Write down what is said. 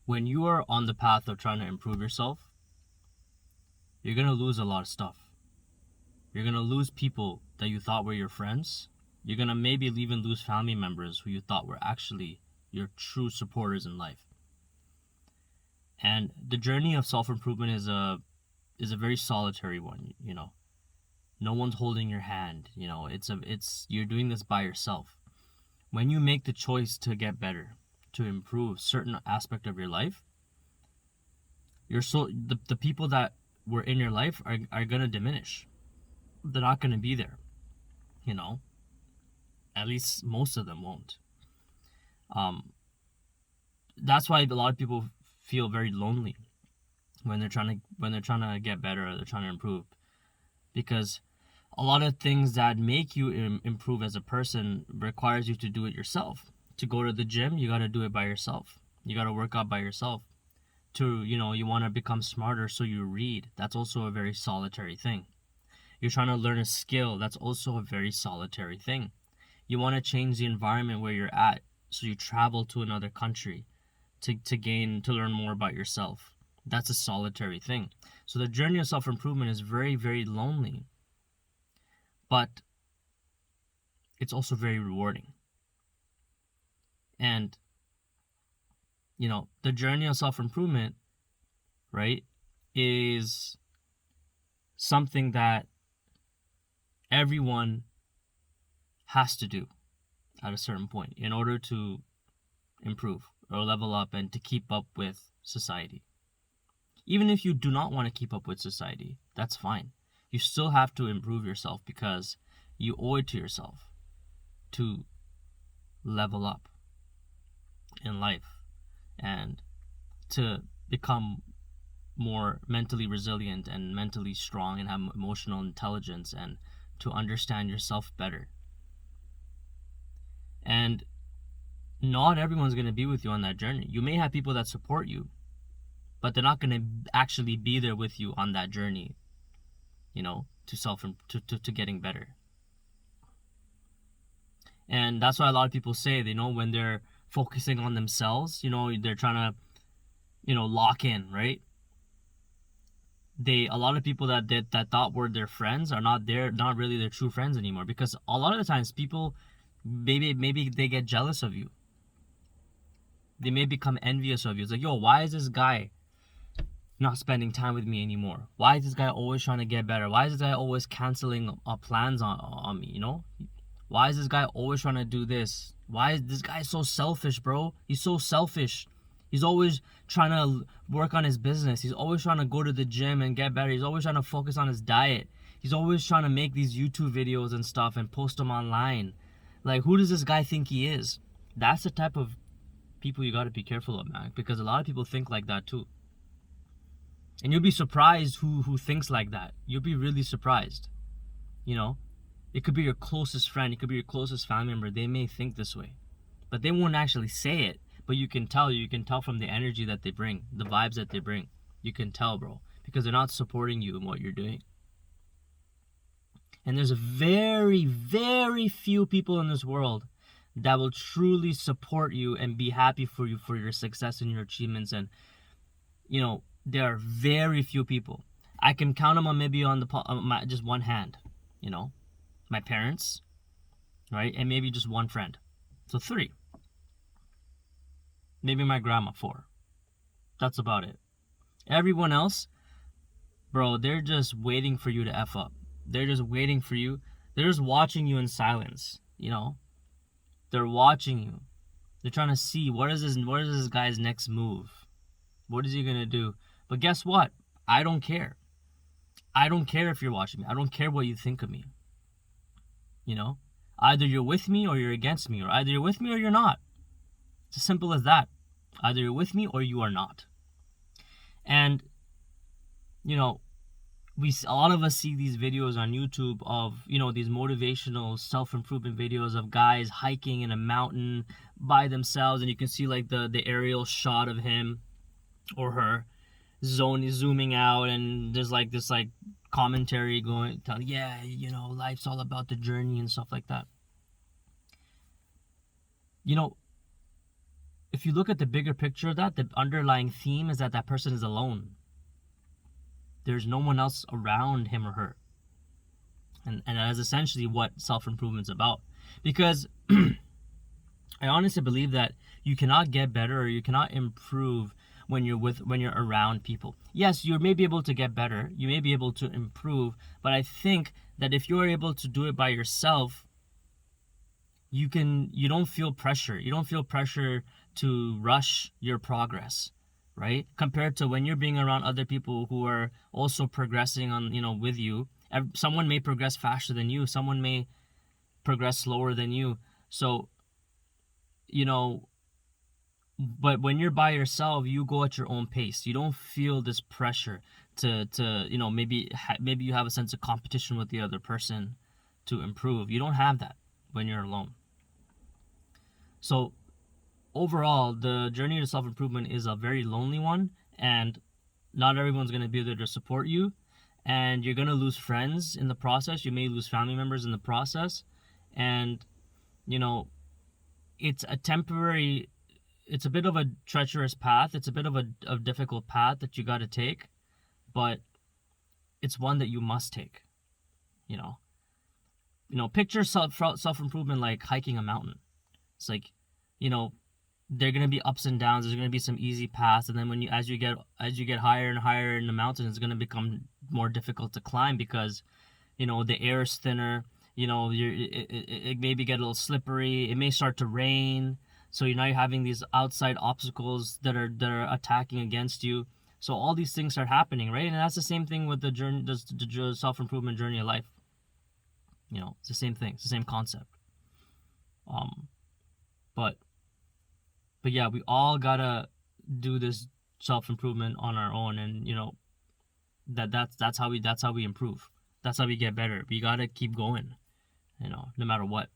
when you are on the path of trying to improve yourself, you're going to lose a lot of stuff. You're going to lose people that you thought were your friends. You're going to maybe even lose family members who you thought were actually your true supporters in life. And the journey of self-improvement is a very solitary one, you know. No one's holding your hand, you know. It's you're doing this by yourself. When you make the choice to get better, to improve certain aspect of your life, the people that were in your life are going to diminish. They're not going to be there, you know. At least most of them won't. That's why a lot of people feel very lonely when they're trying to get better, or they're trying to improve, because a lot of things that make you improve as a person requires you to do it yourself. To go to the gym, you got to do it by yourself. You got to work out by yourself. You want to become smarter, so you read. That's also a very solitary thing. You're trying to learn a skill. That's also a very solitary thing. You want to change the environment where you're at, so you travel to another country to learn more about yourself. That's a solitary thing. So the journey of self-improvement is very, very lonely, but it's also very rewarding. And the journey of self-improvement, right, is something that everyone has to do at a certain point in order to improve or level up and to keep up with society. Even if you do not want to keep up with society, that's fine. You still have to improve yourself, because you owe it to yourself to level up in life and to become more mentally resilient and mentally strong and have emotional intelligence and to understand yourself better. And not everyone's going to be with you on that journey. You may have people that support you, but they're not going to actually be there with you on that journey, to getting better. And that's why a lot of people say, when they're focusing on themselves, they're trying to, lock in, right? A lot of people that thought were their friends are not really their true friends anymore, because a lot of the times people, maybe they get jealous of you. They may become envious of you. It's like, yo, why is this guy not spending time with me anymore? Why is this guy always trying to get better? Why is this guy always canceling plans on me, Why is this guy always trying to do this? Why is this guy so selfish, bro? He's so selfish. He's always trying to work on his business. He's always trying to go to the gym and get better. He's always trying to focus on his diet. He's always trying to make these YouTube videos and stuff and post them online. Like, who does this guy think he is? That's the type of people you got to be careful of, man, because a lot of people think like that too. And you'll be surprised who thinks like that. You'll be really surprised. It could be your closest friend. It could be your closest family member. They may think this way, but they won't actually say it. But you can tell. You can tell from the energy that they bring, the vibes that they bring. You can tell, bro, because they're not supporting you in what you're doing. And there's a very, very few people in this world that will truly support you and be happy for you for your success and your achievements. And, there are very few people. I can count them on maybe on just one hand, my parents, right? And maybe just one friend. So 3. Maybe my grandma, 4. That's about it. Everyone else, bro, they're just waiting for you to F up. They're just waiting for you. They're just watching you in silence, They're watching you. They're trying to see what is this guy's next move? What is he going to do? But guess what? I don't care. I don't care if you're watching me. I don't care what you think of me. Either you're with me or you're against me, or either you're with me or you're not. It's as simple as that. Either you're with me or you are not. And, a lot of us see these videos on YouTube of, these motivational self-improvement videos of guys hiking in a mountain by themselves, and you can see like the aerial shot of him or her zooming out, and there's like this like commentary going, yeah, life's all about the journey and stuff like that. if you look at the bigger picture of that, the underlying theme is that that person is alone. There's no one else around him or her. And that is essentially what self-improvement is about. Because I honestly believe that you cannot get better or you cannot improve when you're around people. Yes, you may be able to get better, you may be able to improve, but I think that if you're able to do it by yourself, you don't feel pressure. You don't feel pressure to rush your progress, right? Compared to when you're being around other people who are also progressing on, with you. Someone may progress faster than you, someone may progress slower than you. So, you know, but when you're by yourself, you go at your own pace. You don't feel this pressure to maybe you have a sense of competition with the other person to improve. You don't have that when you're alone. So overall, the journey to self improvement is a very lonely one, and not everyone's going to be there to support you, and you're going to lose friends in the process. You may lose family members in the process, and you know it's a bit of a treacherous path. It's a bit of a difficult path that you got to take, but it's one that you must take. You know, picture self improvement like hiking a mountain. It's like, you know, there are gonna be ups and downs. There's gonna be some easy paths, and then as you get higher and higher in the mountain, it's gonna become more difficult to climb because, the air is thinner. It maybe get a little slippery. It may start to rain. So now you're having these outside obstacles that are attacking against you. So all these things are happening, right? And that's the same thing with the journey, the self improvement journey of life. It's the same thing. It's the same concept. Um, but yeah, we all gotta do this self improvement on our own, and that's how we improve. That's how we get better. We gotta keep going, no matter what.